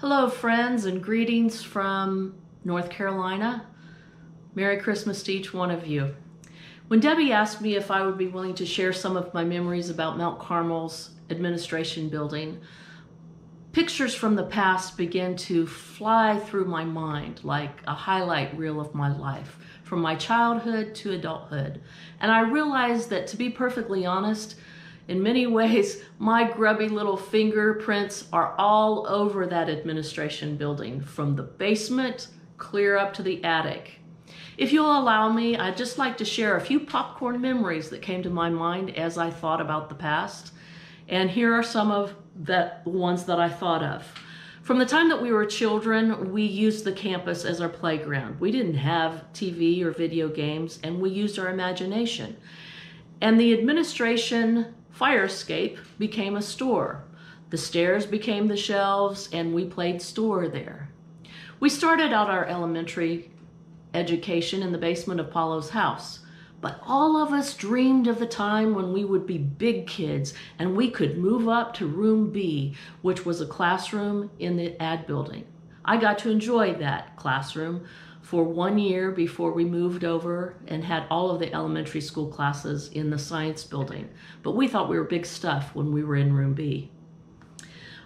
Hello friends, and greetings from North Carolina. Merry Christmas to each one of you. When Debbie asked me if I would be willing to share some of my memories about Mount Carmel's administration building, pictures from the past began to fly through my mind like a highlight reel of my life, from my childhood to adulthood. And I realized that, to be perfectly honest, in many ways, my grubby little fingerprints are all over that administration building, from the basement clear up to the attic. If you'll allow me, I'd just like to share a few popcorn memories that came to my mind as I thought about the past. And here are some of the ones that I thought of. From the time that we were children, we used the campus as our playground. We didn't have TV or video games, and we used our imagination. And the administration fire escape became a store. The stairs became the shelves, and we played store there. We started out our elementary education in the basement of Paulo's house, but all of us dreamed of the time when we would be big kids and we could move up to room B, which was a classroom in the ad building. I got to enjoy that classroom for 1 year before we moved over and had all of the elementary school classes in the science building. But we thought we were big stuff when we were in room B.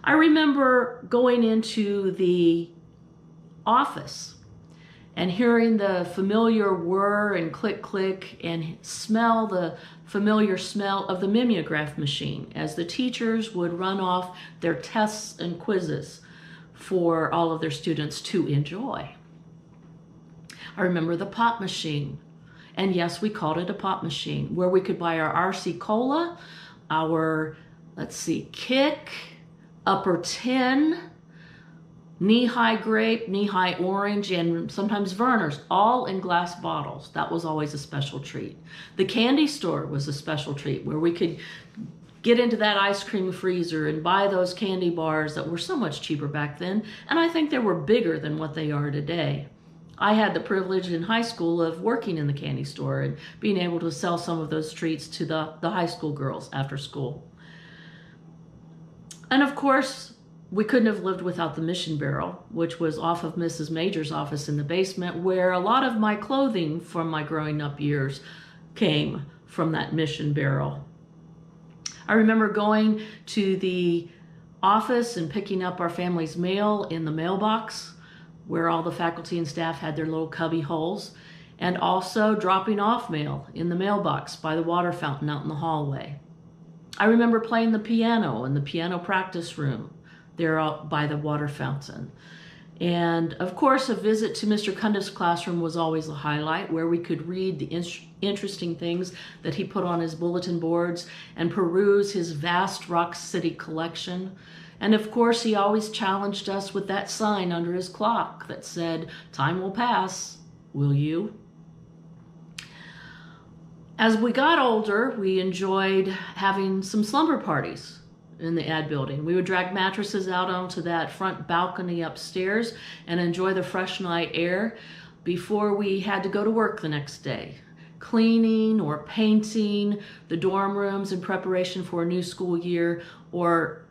I remember going into the office and hearing the familiar whir and click click and smell the familiar smell of the mimeograph machine as the teachers would run off their tests and quizzes for all of their students to enjoy. I remember the pop machine, and yes, we called it a pop machine, where we could buy our RC Cola, our, Kick, Upper 10, knee-high grape, knee-high orange, and sometimes Verner's, all in glass bottles. That was always a special treat. The candy store was a special treat, where we could get into that ice cream freezer and buy those candy bars that were so much cheaper back then, and I think they were bigger than what they are today. I had the privilege in high school of working in the candy store and being able to sell some of those treats to the high school girls after school. And of course, we couldn't have lived without the Mission Barrel, which was off of Mrs. Major's office in the basement, where a lot of my clothing from my growing up years came from that Mission Barrel. I remember going to the office and picking up our family's mail in the mailbox, where all the faculty and staff had their little cubby holes, and also dropping off mail in the mailbox by the water fountain out in the hallway. I remember playing the piano in the piano practice room there out by the water fountain. And of course, a visit to Mr. Cundiff's classroom was always a highlight, where we could read the interesting things that he put on his bulletin boards and peruse his vast Rock City collection. And of course, he always challenged us with that sign under his clock that said, "Time will pass, will you?" As we got older, we enjoyed having some slumber parties in the ad building. We would drag mattresses out onto that front balcony upstairs and enjoy the fresh night air before we had to go to work the next day, cleaning or painting the dorm rooms in preparation for a new school year, or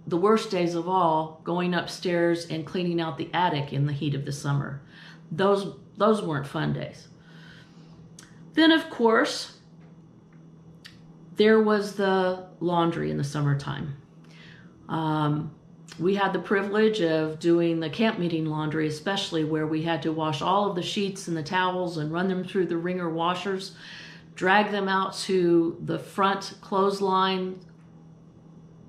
the worst days of all, going upstairs and cleaning out the attic in the heat of the summer. Those weren't fun days. Then, of course, there was the laundry in the summertime. We had the privilege of doing the camp meeting laundry, especially, where we had to wash all of the sheets and the towels and run them through the wringer washers, drag them out to the front clothesline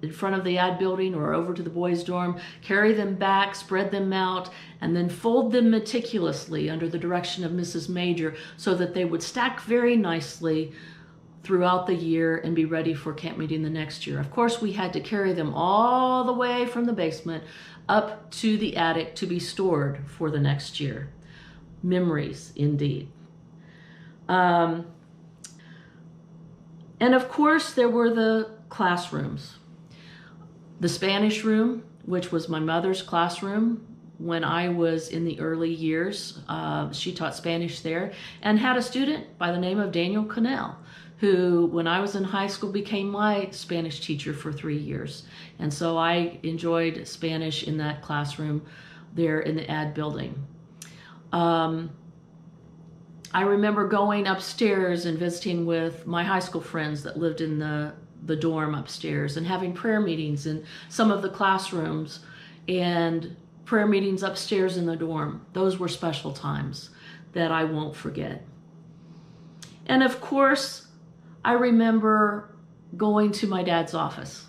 in front of the ad building or over to the boys' dorm, carry them back, spread them out, and then fold them meticulously under the direction of Mrs. Major so that they would stack very nicely throughout the year and be ready for camp meeting the next year. Of course, we had to carry them all the way from the basement up to the attic to be stored for the next year. Memories, indeed. And of course, there were the classrooms. The Spanish room, which was my mother's classroom when I was in the early years. She taught Spanish there and had a student by the name of Daniel Cannell, who, when I was in high school, became my Spanish teacher for 3 years. And so I enjoyed Spanish in that classroom there in the ad building. I remember going upstairs and visiting with my high school friends that lived in the dorm upstairs, and having prayer meetings in some of the classrooms and prayer meetings upstairs in the dorm. Those were special times that I won't forget. And of course, I remember going to my dad's office.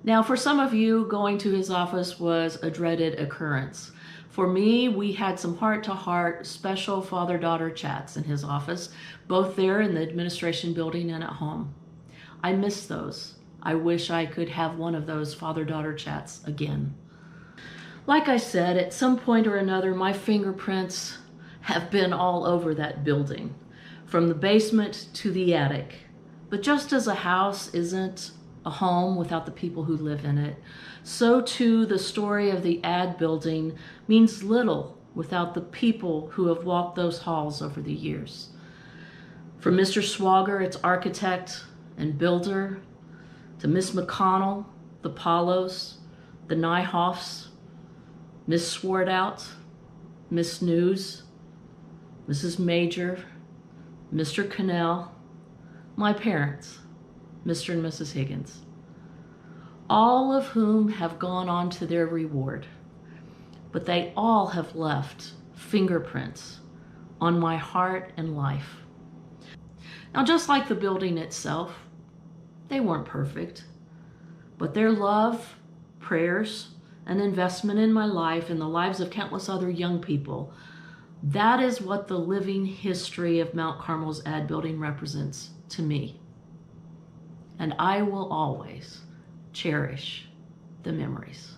Now, for some of you, going to his office was a dreaded occurrence. For me, we had some heart-to-heart special father-daughter chats in his office, both there in the administration building and at home. I miss those. I wish I could have one of those father-daughter chats again. Like I said, at some point or another, my fingerprints have been all over that building, from the basement to the attic. But just as a house isn't a home without the people who live in it, so too the story of the ad building means little without the people who have walked those halls over the years. From Mr. Swager, its architect and builder, to Miss McConnell, the Paulos, the Nyhoffs, Miss Swartout, Miss News, Mrs. Major, Mr. Cannell, my parents, Mr. and Mrs. Higgins, all of whom have gone on to their reward, but they all have left fingerprints on my heart and life. Now, just like the building itself, they weren't perfect, but their love, prayers, and investment in my life and the lives of countless other young people, that is what the living history of Mount Carmel's ad building represents to me. And I will always cherish the memories.